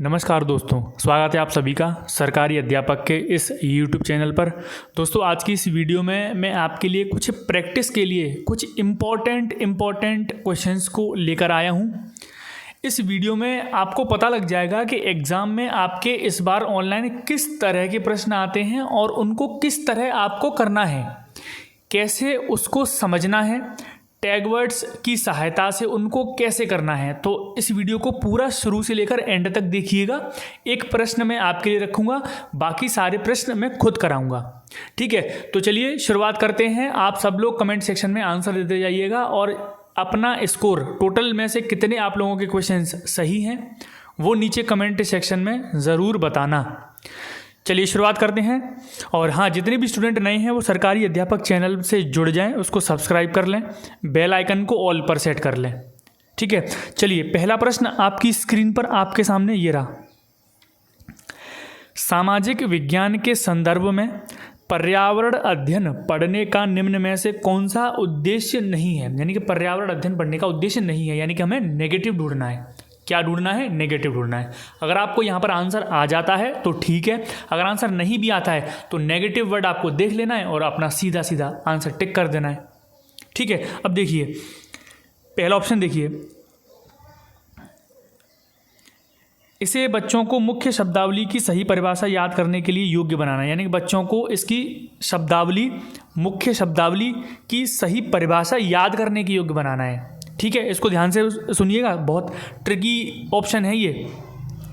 नमस्कार दोस्तों, स्वागत है आप सभी का सरकारी अध्यापक के इस YouTube चैनल पर। दोस्तों, आज की इस वीडियो में मैं आपके लिए कुछ प्रैक्टिस के लिए कुछ इम्पॉर्टेंट क्वेश्चंस को लेकर आया हूं। इस वीडियो में आपको पता लग जाएगा कि एग्ज़ाम में आपके इस बार ऑनलाइन किस तरह के प्रश्न आते हैं और उनको किस तरह आपको करना है, कैसे उसको समझना है, टैग वर्ड्स की सहायता से उनको कैसे करना है। तो इस वीडियो को पूरा शुरू से लेकर एंड तक देखिएगा। एक प्रश्न मैं आपके लिए रखूंगा, बाकी सारे प्रश्न मैं खुद कराऊंगा। ठीक है, तो चलिए शुरुआत करते हैं। आप सब लोग कमेंट सेक्शन में आंसर देते जाइएगा और अपना स्कोर, टोटल में से कितने आप लोगों के क्वेश्चंस सही हैं वो नीचे कमेंट सेक्शन में ज़रूर बताना। चलिए शुरुआत करते हैं। और हाँ, जितने भी स्टूडेंट नए हैं वो सरकारी अध्यापक चैनल से जुड़ जाएं, उसको सब्सक्राइब कर लें, बेल आइकन को ऑल पर सेट कर लें। ठीक है, चलिए पहला प्रश्न आपकी स्क्रीन पर आपके सामने ये रहा। सामाजिक विज्ञान के संदर्भ में पर्यावरण अध्ययन पढ़ने का निम्न में से कौन सा उद्देश्य नहीं है। यानी कि पर्यावरण अध्ययन पढ़ने का उद्देश्य नहीं है, यानी कि हमें नेगेटिव ढूंढना है। क्या ढूंढना है? नेगेटिव ढूंढना है। अगर आपको यहाँ पर आंसर आ जाता है तो ठीक है, अगर आंसर नहीं भी आता है तो नेगेटिव वर्ड आपको देख लेना है और अपना सीधा सीधा आंसर टिक कर देना है। ठीक है, अब देखिए पहला ऑप्शन देखिए, इसे बच्चों को मुख्य शब्दावली की सही परिभाषा याद करने के लिए योग्य बनाना है। यानी कि बच्चों को इसकी शब्दावली, मुख्य शब्दावली की सही परिभाषा याद करने के योग्य बनाना है। ठीक है, इसको ध्यान से सुनिएगा, बहुत ट्रिकी ऑप्शन है ये,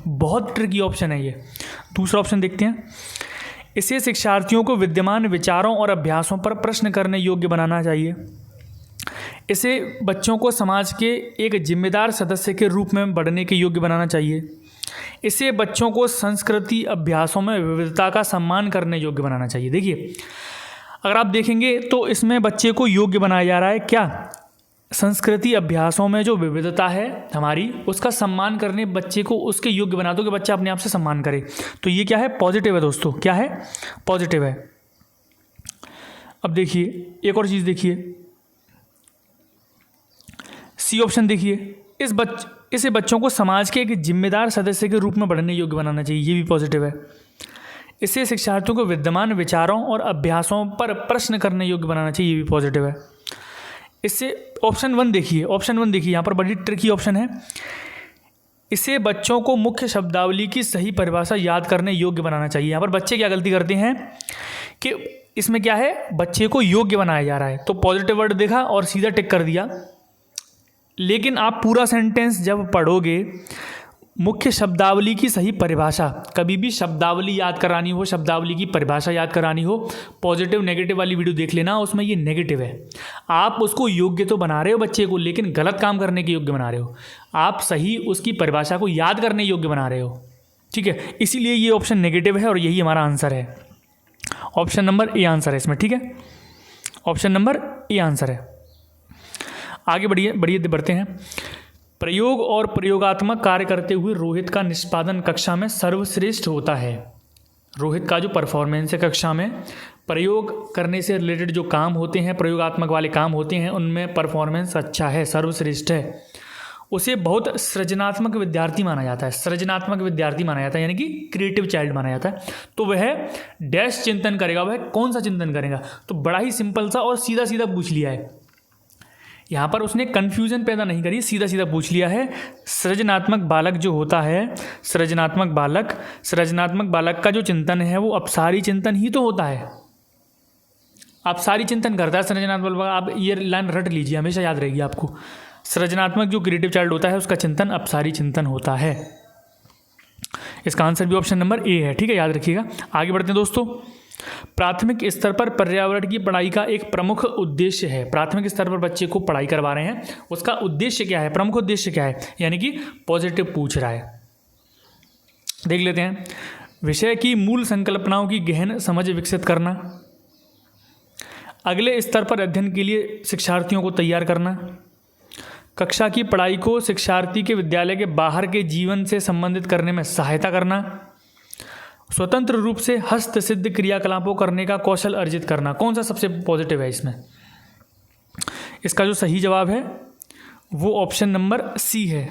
बहुत ट्रिकी ऑप्शन है ये। दूसरा ऑप्शन देखते हैं, इसे शिक्षार्थियों को विद्यमान विचारों और अभ्यासों पर प्रश्न करने योग्य बनाना चाहिए। इसे बच्चों को समाज के एक जिम्मेदार सदस्य के रूप में बढ़ने के योग्य बनाना चाहिए। इसे बच्चों को संस्कृति अभ्यासों में विविधता का सम्मान करने योग्य बनाना चाहिए। देखिए, अगर आप देखेंगे तो इसमें बच्चे को योग्य बनाया जा रहा है क्या? संस्कृति अभ्यासों में जो विविधता है हमारी, उसका सम्मान करने बच्चे को उसके योग्य बना दो कि बच्चा अपने आप से सम्मान करे। तो ये क्या है? पॉजिटिव है दोस्तों। क्या है? पॉजिटिव है। अब देखिए एक और चीज़ देखिए, सी ऑप्शन देखिए, इसे बच्चों को समाज के एक जिम्मेदार सदस्य के रूप में बढ़ने योग्य बनाना चाहिए। ये भी पॉजिटिव है। इसे शिक्षार्थियों को विद्यमान विचारों और अभ्यासों पर प्रश्न करने योग्य बनाना चाहिए। ये भी पॉजिटिव है। इससे ऑप्शन वन देखिए, यहाँ पर बड़ी ट्रिकी ऑप्शन है। इसे बच्चों को मुख्य शब्दावली की सही परिभाषा याद करने योग्य बनाना चाहिए। यहाँ पर बच्चे क्या गलती करते हैं कि इसमें क्या है, बच्चे को योग्य बनाया जा रहा है, तो पॉजिटिव वर्ड देखा और सीधा टिक कर दिया। लेकिन आप पूरा सेंटेंस जब पढ़ोगे, मुख्य शब्दावली की सही परिभाषा, कभी भी शब्दावली याद करानी हो, शब्दावली की परिभाषा याद करानी हो, पॉजिटिव नेगेटिव वाली वीडियो देख लेना, उसमें ये नेगेटिव है। आप उसको योग्य तो बना रहे हो बच्चे को, लेकिन गलत काम करने के योग्य बना रहे हो। आप सही उसकी परिभाषा को याद करने योग्य बना रहे हो। ठीक है, इसीलिए ये ऑप्शन नेगेटिव है और यही हमारा आंसर है। ऑप्शन नंबर ए आंसर है इसमें। ठीक है, ऑप्शन नंबर ए आंसर है। आगे बढ़ते हैं। प्रयोग और प्रयोगात्मक कार्य करते हुए रोहित का निष्पादन कक्षा में सर्वश्रेष्ठ होता है। रोहित का जो परफॉर्मेंस है कक्षा में, प्रयोग करने से रिलेटेड जो काम होते हैं, प्रयोगात्मक वाले काम होते हैं, उनमें परफॉर्मेंस अच्छा है, सर्वश्रेष्ठ है। उसे बहुत सृजनात्मक विद्यार्थी माना जाता है। सृजनात्मक विद्यार्थी माना जाता है, यानी कि क्रिएटिव चाइल्ड माना जाता है। तो वह डैश चिंतन करेगा। वह कौन सा चिंतन करेगा? तो बड़ा ही सिंपल सा और सीधा सीधा पूछ लिया है। यहाँ पर उसने कन्फ्यूजन पैदा नहीं करी, सीधा सीधा पूछ लिया है। सृजनात्मक बालक जो होता है, सृजनात्मक बालक का जो चिंतन है वो अपसारी चिंतन ही तो होता है। अपसारी चिंतन करता है सृजनात्मक बालक। आप ये लाइन रट लीजिए, हमेशा याद रहेगी आपको। सृजनात्मक जो क्रिएटिव चाइल्ड होता है उसका चिंतन अपसारी चिंतन होता है। इसका आंसर भी ऑप्शन नंबर ए है। ठीक है, याद रखिएगा। आगे बढ़ते हैं दोस्तों। प्राथमिक स्तर पर पर्यावरण की पढ़ाई का एक प्रमुख उद्देश्य है। प्राथमिक स्तर पर बच्चे को पढ़ाई करवा रहे हैं, उसका उद्देश्य क्या है, प्रमुख उद्देश्य क्या है, यानी कि पॉजिटिव पूछ रहा है। देख लेते हैं। विषय की मूल संकल्पनाओं की गहन समझ विकसित करना, अगले स्तर पर अध्ययन के लिए शिक्षार्थियों को तैयार करना, कक्षा की पढ़ाई को शिक्षार्थी के विद्यालय के बाहर के जीवन से संबंधित करने में सहायता करना, स्वतंत्र रूप से हस्तसिद्ध क्रियाकलापों करने का कौशल अर्जित करना। कौन सा सबसे पॉजिटिव है इसमें? इसका जो सही जवाब है वो ऑप्शन नंबर सी है,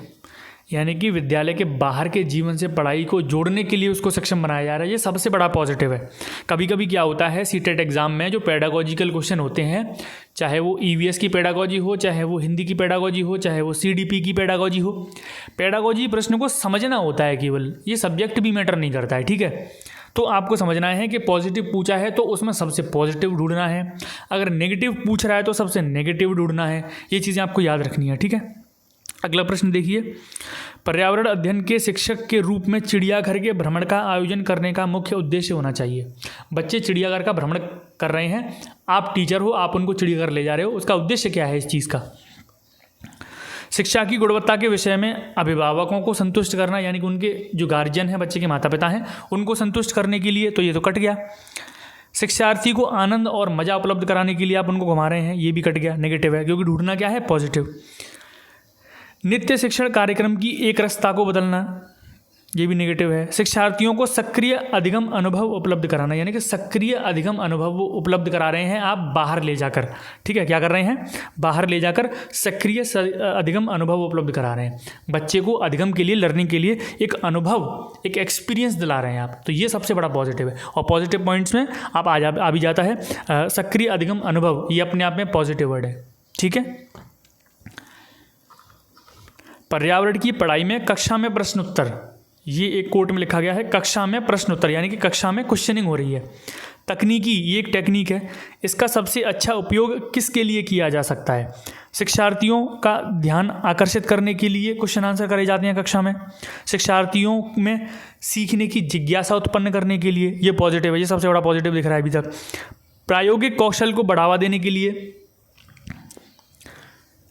यानी कि विद्यालय के बाहर के जीवन से पढ़ाई को जोड़ने के लिए उसको सक्षम बनाया जा रहा है। ये सबसे बड़ा पॉजिटिव है। कभी कभी क्या होता है सीटेट एग्ज़ाम में जो पेडागोजिकल क्वेश्चन होते हैं, चाहे वो ईवीएस की पेडागोजी हो, चाहे वो हिंदी की पेडागोजी हो, चाहे वो सीडीपी की पेडागोजी हो, पेडागोजी प्रश्न को समझना होता है केवल, ये सब्जेक्ट भी मैटर नहीं करता है, ठीक है। तो आपको समझना है कि पॉजिटिव पूछा है तो उसमें सबसे पॉजिटिव ढूंढना है, अगर नेगेटिव पूछ रहा है तो सबसे नेगेटिव ढूंढना है। ये चीज़ें आपको याद रखनी है, ठीक है। अगला प्रश्न देखिए, पर्यावरण अध्ययन के शिक्षक के रूप में चिड़ियाघर के भ्रमण का आयोजन करने का मुख्य उद्देश्य होना चाहिए। बच्चे चिड़ियाघर का भ्रमण कर रहे हैं, आप टीचर हो, आप उनको चिड़ियाघर ले जा रहे हो, उसका उद्देश्य क्या है इस चीज़ का? शिक्षा की गुणवत्ता के विषय में अभिभावकों को संतुष्ट करना, यानी कि उनके जो गार्जियन हैं, बच्चे के माता पिता हैं, उनको संतुष्ट करने के लिए, तो ये तो कट गया। शिक्षार्थी को आनंद और मज़ा उपलब्ध कराने के लिए आप उनको घुमा रहे हैं, ये भी कट गया, नेगेटिव है, क्योंकि ढूंढना क्या है? पॉजिटिव। नित्य शिक्षण कार्यक्रम की एक रसता को बदलना, ये भी नेगेटिव है। शिक्षार्थियों को सक्रिय अधिगम अनुभव उपलब्ध कराना, यानी कि सक्रिय अधिगम अनुभव वो उपलब्ध करा रहे हैं आप बाहर ले जाकर, ठीक है। क्या कर रहे हैं? बाहर ले जाकर सक्रिय अधिगम अनुभव उपलब्ध करा रहे हैं। बच्चे को अधिगम के लिए, लर्निंग के लिए एक अनुभव, एक एक्सपीरियंस दिला रहे हैं आप, तो ये सबसे बड़ा पॉजिटिव है। और पॉजिटिव पॉइंट्स में आप आ भी जाता है सक्रिय अधिगम अनुभव, ये अपने आप में पॉजिटिव वर्ड है, ठीक है। पर्यावरण की पढ़ाई में कक्षा में प्रश्न उत्तर, ये एक कोट में लिखा गया है, कक्षा में प्रश्न उत्तर, यानी कि कक्षा में क्वेश्चनिंग हो रही है। तकनीकी, ये एक टेक्निक है, इसका सबसे अच्छा उपयोग किसके लिए किया जा सकता है? शिक्षार्थियों का ध्यान आकर्षित करने के लिए क्वेश्चन आंसर करे जाते हैं कक्षा में, शिक्षार्थियों में सीखने की जिज्ञासा उत्पन्न करने के लिए, ये पॉजिटिव है, ये सबसे बड़ा पॉजिटिव दिख रहा है अभी तक। प्रायोगिक कौशल को बढ़ावा देने के लिए,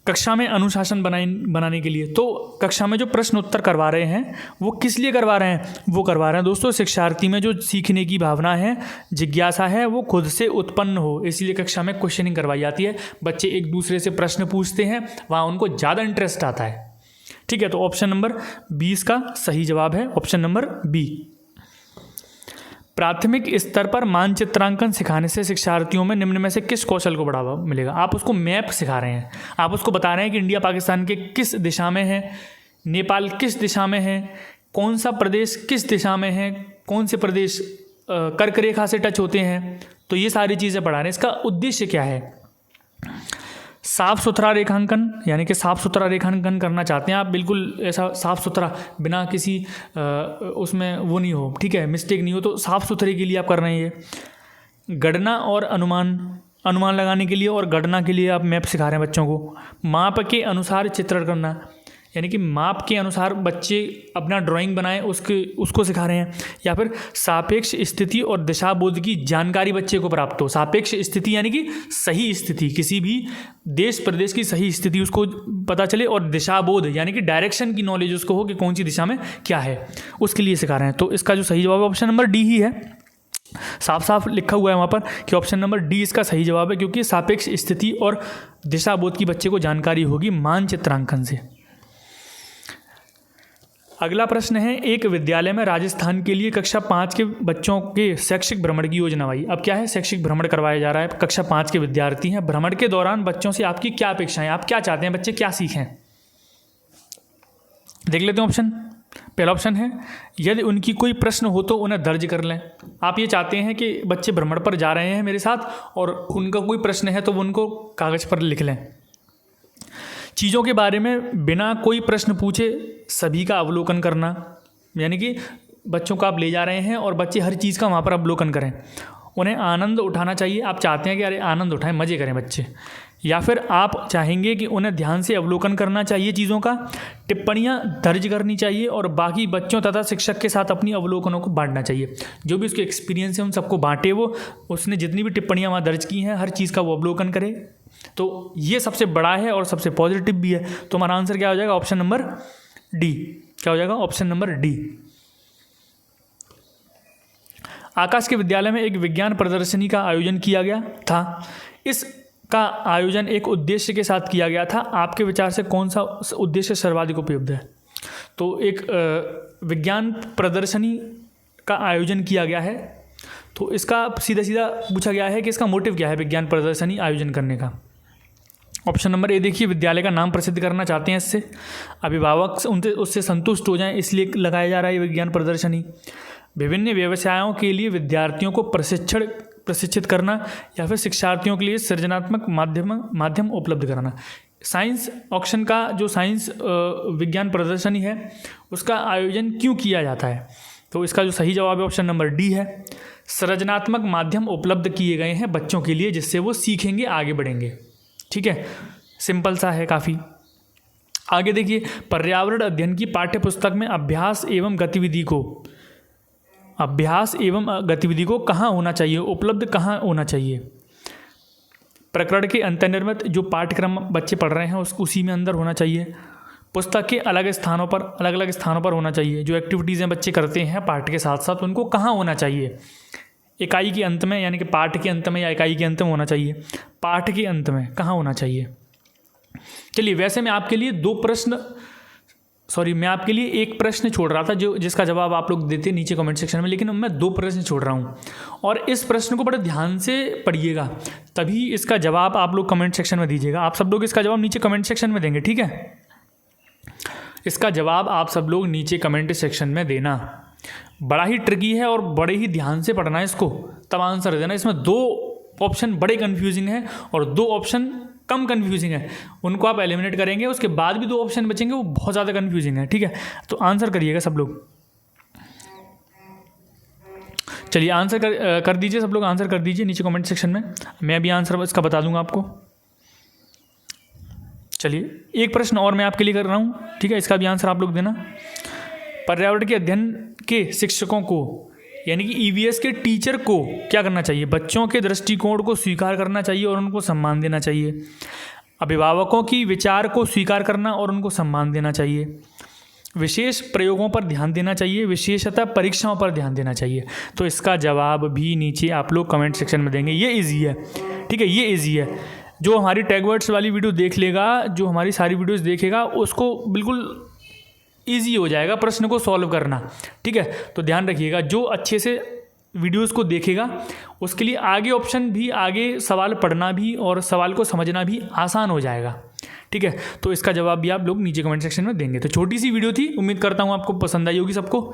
कक्षा में अनुशासन बनाने के लिए। तो कक्षा में जो प्रश्न उत्तर करवा रहे हैं वो किस लिए करवा रहे हैं? वो करवा रहे हैं दोस्तों शिक्षार्थी में जो सीखने की भावना है, जिज्ञासा है, वो खुद से उत्पन्न हो, इसलिए कक्षा में क्वेश्चनिंग करवाई जाती है। बच्चे एक दूसरे से प्रश्न पूछते हैं, वहाँ उनको ज़्यादा इंटरेस्ट आता है, ठीक है। तो ऑप्शन नंबर 20 का सही जवाब है ऑप्शन नंबर बी। प्राथमिक स्तर पर मानचित्रांकन सिखाने से शिक्षार्थियों में निम्न में से किस कौशल को बढ़ावा मिलेगा? आप उसको मैप सिखा रहे हैं, आप उसको बता रहे हैं कि इंडिया पाकिस्तान के किस दिशा में है, नेपाल किस दिशा में है, कौन सा प्रदेश किस दिशा में है, कौन से प्रदेश कर्क रेखा से टच होते हैं, तो ये सारी चीज़ें पढ़ा रहे हैं। इसका उद्देश्य क्या है? साफ़ सुथरा रेखांकन, यानी कि साफ़ सुथरा रेखांकन करना चाहते हैं आप, बिल्कुल ऐसा साफ़ सुथरा, बिना किसी उसमें वो नहीं हो, ठीक है, मिस्टेक नहीं हो, तो साफ़ सुथरे के लिए आप कर रहे हैं ये। गणना और अनुमान लगाने के लिए और गणना के लिए आप मैप सिखा रहे हैं बच्चों को। माप के अनुसार चित्रण करना, यानी कि माप के अनुसार बच्चे अपना ड्राइंग बनाएं, उसको सिखा रहे हैं। या फिर सापेक्ष स्थिति और दिशाबोध की जानकारी बच्चे को प्राप्त हो। सापेक्ष स्थिति यानी कि सही स्थिति, किसी भी देश प्रदेश की सही स्थिति उसको पता चले, और दिशाबोध यानी कि डायरेक्शन की नॉलेज उसको हो कि कौन सी दिशा में क्या है, उसके लिए सिखा रहे हैं। तो इसका जो सही जवाब है ऑप्शन नंबर डी ही है। साफ साफ लिखा हुआ है वहाँ पर कि ऑप्शन नंबर डी इसका सही जवाब है, क्योंकि सापेक्ष स्थिति और दिशाबोध की बच्चे को जानकारी होगी मानचित्रांकन से। अगला प्रश्न है, एक विद्यालय में राजस्थान के लिए कक्षा 5 के बच्चों के शैक्षिक भ्रमण की योजना आई। अब क्या है? शैक्षिक भ्रमण करवाया जा रहा है, कक्षा 5 के विद्यार्थी हैं। भ्रमण के दौरान बच्चों से आपकी क्या अपेक्षाएं, आप क्या चाहते हैं बच्चे क्या सीखें? देख लेते हैं ऑप्शन। पहला ऑप्शन है, यदि उनकी कोई प्रश्न हो तो उन्हें दर्ज कर लें। आप ये चाहते हैं कि बच्चे भ्रमण पर जा रहे हैं मेरे साथ और उनका कोई प्रश्न है तो वो उनको कागज़ पर लिख लें। चीज़ों के बारे में बिना कोई प्रश्न पूछे सभी का अवलोकन करना, यानी कि बच्चों को आप ले जा रहे हैं और बच्चे हर चीज़ का वहाँ पर अवलोकन करें। उन्हें आनंद उठाना चाहिए, आप चाहते हैं कि अरे आनंद उठाएं, मज़े करें बच्चे। या फिर आप चाहेंगे कि उन्हें ध्यान से अवलोकन करना चाहिए चीज़ों का, टिप्पणियाँ दर्ज करनी चाहिए और बाकी बच्चों तथा शिक्षक के साथ अपनी अवलोकनों को बांटना चाहिए। जो भी उसके एक्सपीरियंस है उन सबको बांटे, वो उसने जितनी भी टिप्पणियाँ वहाँ दर्ज की हैं हर चीज़ का वो अवलोकन करे। तो ये सबसे बड़ा है और सबसे पॉजिटिव भी है। तो हमारा आंसर क्या हो जाएगा? Option number D. क्या हो जाएगा? Option number D. आकाश के विद्यालय में एक विज्ञान प्रदर्शनी का आयोजन किया गया था। इसका आयोजन एक उद्देश्य के साथ किया गया था। आपके विचार से कौन सा उद्देश्य सर्वाधिक उपयुक्त है? तो एक विज्ञान प्रदर्शनी का आयोजन किया गया है, तो इसका सीधा सीधा पूछा गया है कि इसका मोटिव क्या है विज्ञान प्रदर्शनी आयोजन करने का। ऑप्शन नंबर ए देखिए, विद्यालय का नाम प्रसिद्ध करना चाहते हैं इससे, अभिभावक उनसे उससे संतुष्ट हो जाएं इसलिए लगाया जा रहा है ये विज्ञान प्रदर्शनी। विभिन्न व्यवसायों के लिए विद्यार्थियों को प्रशिक्षित करना, या फिर शिक्षार्थियों के लिए सृजनात्मक माध्यम उपलब्ध कराना। साइंस ऑप्शन का जो साइंस विज्ञान प्रदर्शनी है उसका आयोजन क्यों किया जाता है, तो इसका जो सही जवाब है ऑप्शन नंबर डी है। सृजनात्मक माध्यम उपलब्ध किए गए हैं बच्चों के लिए जिससे वो सीखेंगे, आगे बढ़ेंगे। ठीक है, सिंपल सा है काफ़ी। आगे देखिए, पर्यावरण अध्ययन की पाठ्य पुस्तक में अभ्यास एवं गतिविधि को कहाँ होना चाहिए, उपलब्ध कहाँ होना चाहिए। प्रकरण के अंतर्निर्मित जो पाठ्यक्रम बच्चे पढ़ रहे हैं उसी में अंदर होना चाहिए। पुस्तक के अलग अलग स्थानों पर होना चाहिए। जो एक्टिविटीज़ हैं बच्चे करते हैं पाठ के साथ साथ, उनको कहाँ होना चाहिए, इकाई के अंत में, यानी कि पाठ के अंत में या इकाई के अंत में होना चाहिए। पाठ के अंत में कहाँ होना चाहिए। चलिए, वैसे मैं आपके लिए मैं आपके लिए एक प्रश्न छोड़ रहा था जिसका जवाब आप लोग देते नीचे कमेंट सेक्शन में, लेकिन मैं 2 प्रश्न छोड़ रहा हूँ और इस प्रश्न को बड़े ध्यान से पढ़िएगा, तभी इसका जवाब आप लोग कमेंट सेक्शन में दीजिएगा। आप सब लोग इसका जवाब नीचे कमेंट सेक्शन में देंगे, ठीक है। इसका जवाब आप सब लोग नीचे कमेंट सेक्शन में देना। बड़ा ही ट्रिकी है और बड़े ही ध्यान से पढ़ना है इसको, तब आंसर देना। इसमें 2 ऑप्शन बड़े कन्फ्यूजिंग हैं और 2 ऑप्शन कम कन्फ्यूजिंग है, उनको आप एलिमिनेट करेंगे, उसके बाद भी 2 ऑप्शन बचेंगे वो बहुत ज़्यादा कन्फ्यूजिंग है। ठीक है, तो आंसर करिएगा सब लोग। चलिए आंसर कर दीजिए, सब लोग आंसर कर दीजिए नीचे कमेंट सेक्शन में। मैं अभी आंसर इसका बता दूंगा आपको। चलिए, एक प्रश्न और मैं आपके लिए कर रहा हूँ, ठीक है, इसका भी आंसर आप लोग देना। पर्यावरण के अध्ययन के शिक्षकों को, यानी कि ईवीएस के टीचर को क्या करना चाहिए, बच्चों के दृष्टिकोण को स्वीकार करना चाहिए और उनको सम्मान देना चाहिए। अभिभावकों की विचार को स्वीकार करना और उनको सम्मान देना चाहिए। विशेष प्रयोगों पर ध्यान देना चाहिए, विशेषतः परीक्षाओं पर ध्यान देना चाहिए। तो इसका जवाब भी नीचे आप लोग कमेंट सेक्शन में देंगे। ये इजी है, ठीक है, ये इजी है। जो हमारी टैग वर्ड्स वाली वीडियो देख लेगा, जो हमारी सारी वीडियोस देखेगा, उसको बिल्कुल ईजी हो जाएगा प्रश्न को सॉल्व करना। ठीक है, तो ध्यान रखिएगा, जो अच्छे से वीडियोस को देखेगा उसके लिए आगे ऑप्शन भी, आगे सवाल पढ़ना भी और सवाल को समझना भी आसान हो जाएगा। ठीक है, तो इसका जवाब भी आप लोग नीचे कमेंट सेक्शन में देंगे। तो छोटी सी वीडियो थी, उम्मीद करता हूँ आपको पसंद आई होगी सबको।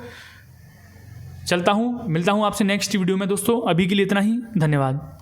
चलता हूँ, मिलता हूँ आपसे नेक्स्ट वीडियो में दोस्तों। अभी के लिए इतना ही, धन्यवाद।